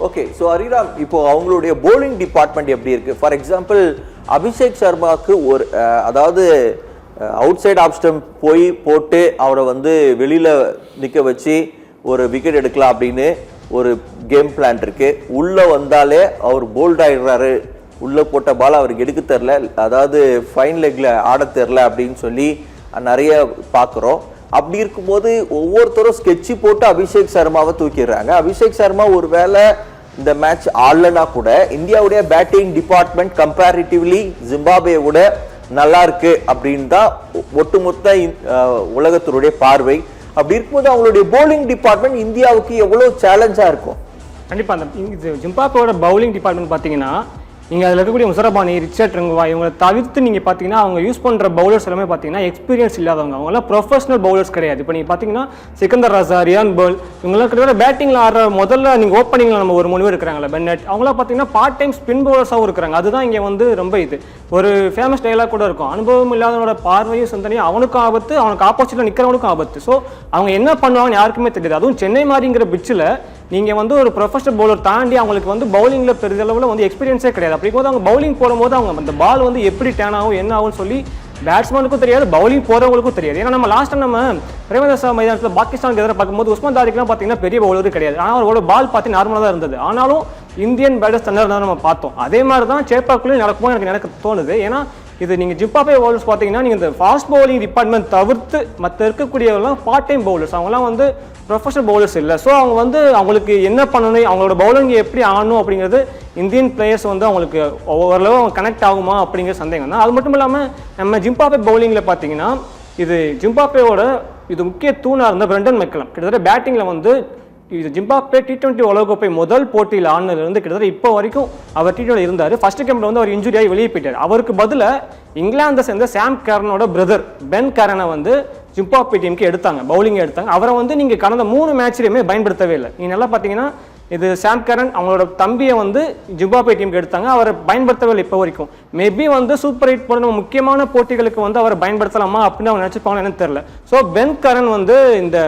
Okay, so Hariram, இப்போ அவங்களுடைய polling department எப்படி இருக்கு? ஃபார் எக்ஸாம்பிள் அபிஷேக் சர்மாவுக்கு ஒரு அதாவது அவுட் சைட் ஆஃப் ஸ்டம்ப் போய் போட்டு அவரை வந்து வெளியில நிற்க வச்சு ஒரு விக்கெட் எடுக்கலாம் அப்படின்னு ஒரு கேம் பிளான் இருக்கு. உள்ள வந்தாலே அவர் போல்ட் ஆயிடுறாரு, உள்ள போட்ட பால் அவருக்கு எடுக்க தெரில, அதாவது ஃபைன் லெக்ல ஆட தெரில அப்படின்னு சொல்லி நிறைய பார்க்குறோம். அப்படி இருக்கும்போது ஒவ்வொருத்தரும் ஸ்கெட்சு போட்டு அபிஷேக் சர்மாவை தூக்கிடுறாங்க. அபிஷேக் சர்மா ஒருவேளை இந்த மேட்ச் ஆடலனா கூட இந்தியாவுடைய பேட்டிங் டிபார்ட்மெண்ட் கம்பேரிட்டிவ்லி ஜிம்பாப்வேவோட நல்லா இருக்கு அப்படின்னு தான் ஒட்டுமொத்த உலகத்தினுடைய பார்வை. அப்படி இருக்கும்போது அவங்களுடைய போலிங் டிபார்ட்மெண்ட் இந்தியாவுக்கு எவ்வளவு சேலஞ்சா இருக்கும்? கண்டிப்பா அந்த ஜிம்பாப்வேவோட பவுலிங் டிபார்ட்மெண்ட் பார்த்தீங்கன்னா நீங்கள் அதில் இருக்கக்கூடிய முசரபானி, ரிச்சர்ட் ரங்குவா இவங்களை தவிர்த்து நீங்கள் பார்த்தீங்கன்னா அவங்க யூஸ் பண்ணுற பவுலர்ஸ் எல்லாமே பார்த்தீங்கன்னா எக்ஸ்பீரியன்ஸ் இல்லாதவங்க, அவங்களாம் ப்ரொஃபஷனல் பவுலர்ஸ் கிடையாது. இப்போ நீங்கள் பார்த்தீங்கன்னா சிக்கந்தர் ராஜா, ரியான் பர்ல் இவங்களாம் கிட்டத்தட்ட பேட்டிங்கில் ஆடுற முதல்ல நீங்கள் ஓப்பனிங்கில் நம்ம ஒரு 3 பேர் இருக்கிறாங்களா, பென்னட், அவங்களாம் பார்த்தீங்கன்னா பார்ட் டைம் ஸ்பின் பவுலர்ஸாகவும் இருக்கிறாங்க. அதுதான் இங்கே வந்து ரொம்ப இது ஒரு ஃபேமஸ் டைலாக் கூட இருக்கும், அனுபவம் இல்லாதவனோட பார்வையும் சிந்தனையும் அவனுக்கும் ஆபத்து, அவனுக்கு ஆப்போசிட்டில் நிற்கிறவனுக்கும் ஆபத்து. ஸோ அவங்க என்ன பண்ணுவாங்கன்னு யாருக்குமே தெரியாது. அதுவும் சென்னை மாதிரிங்கிற பிச்சில் நீங்கள் வந்து ஒரு ப்ரொஃபஷனல் பவுலர் தாண்டி அவங்களுக்கு வந்து பவுலிங்கில் பெரிதளவில் வந்து எக்ஸ்பீரியன்ஸே கிடையாது. அப்படிங்கும்போது அவங்க பவுலிங் போடும்போது அவங்க அந்த பால் வந்து எப்படி டேன் ஆகும் என்ன ஆகும்னு சொல்லி பேட்ஸ்மேனுக்கும் தெரியாது, பவுலிங் போகிறவங்களுக்கும் தெரியாது. ஏன்னா நம்ம லாஸ்ட் டைம் நம்ம பிரேமதாசா மைதானத்தில் பாகிஸ்தானுக்கு எதிராக பார்க்கும்போது உஸ்மான் தாரிக்லாம் பார்த்தீங்கன்னா பெரிய பவுலர் கிடையாது, ஆனால் அவரோட பால் பார்த்து நார்மலாக தான் இருந்தது. ஆனாலும் இந்தியன் பேட்டர்ஸ் தண்ணர் தான் நம்ம பார்த்தோம். அதே மாதிரி தான் சேப்பாக்குள்ளேயும் நடக்குமோ எனக்கு தோணுது. ஏன்னா இது நீங்கள் ஜிம்பாப்வே பவுலர்ஸ் பார்த்தீங்கன்னா நீங்கள் இந்த ஃபாஸ்ட் பவுலிங் டிபார்ட்மெண்ட் தவிர்த்து மற்ற இருக்கக்கூடியவங்களாம் பார்ட் டைம் பவுலர்ஸ், அவங்களாம் வந்து ப்ரொஃபஷனல் பவுலர்ஸ் இல்லை. ஸோ அவங்க வந்து அவங்களுக்கு என்ன பண்ணணும், அவங்களோட பவுலிங் எப்படி ஆடணும் அப்படிங்கிறது இந்தியன் பிளேயர்ஸ் வந்து அவங்களுக்கு ஓரளவு அவங்க கனெக்ட் ஆகுமா அப்படிங்கிற சந்தேகம் தான். அது மட்டும் இல்லாமல் நம்ம ஜிம்பாப்வே பவுலிங்கில் பார்த்தீங்கன்னா இது ஜிம்பாப்வேவோட இது முக்கிய தூணாக இருந்த பிரெண்டன் மெக்கலம் கிட்டத்தட்ட பேட்டிங்கில் வந்து இது ஜிம்பாப்வே T20 உலகக்கோப்பை முதல் போட்டியில் ஆனதுலேருந்து கிட்டத்தட்ட இப்போ வரைக்கும் அவர் T20 இருந்தார். ஃபர்ஸ்ட் கேம்ல வந்து அவர் இன்ஜுரியாகி வெளியே போயிட்டார். அவருக்கு பதிலாக இங்கிலாந்தை சேர்ந்த சாம் கேரனோட பிரதர் பென் கேரனை வந்து ஜிம்பாப்வே டீமுக்கு எடுத்தாங்க, பவுலிங் எடுத்தாங்க. அவரை வந்து நீங்கள் கடந்த 3 மேட்ச்லையுமே பயன்படுத்தவே இல்லை. நீங்கள் நல்லா பார்த்தீங்கன்னா இது சாம் கேரன் அவங்களோட தம்பியை வந்து ஜிம்பாப்வே டீமுக்கு எடுத்தாங்க, அவரை பயன்படுத்தவே இல்லை இப்போ வரைக்கும். மேபி வந்து சூப்பர் 8 போன முக்கியமான போட்டிகளுக்கு வந்து அவரை பயன்படுத்தலாமா அப்படின்னு அவங்க நினச்சிப்பாங்க என்னன்னு தெரியல. ஸோ பென் கேரன் வந்து இந்த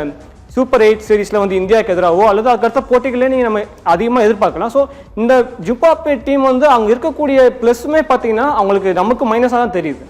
சூப்பர் 8 சீரீஸில் வந்து இந்தியாவுக்கு எதிராகவோ அல்லது அதுக்கடுத்த போட்டிகளே நீங்கள் நம்ம அதிகமாக எதிர்பார்க்கலாம். ஸோ இந்த ஜிம்பாப்வே டீம் வந்து அங்கே இருக்கக்கூடிய ப்ளஸ்ஸுமே பார்த்தீங்கன்னா அவங்களுக்கு நமக்கு மைனஸாக தான் தெரியுது.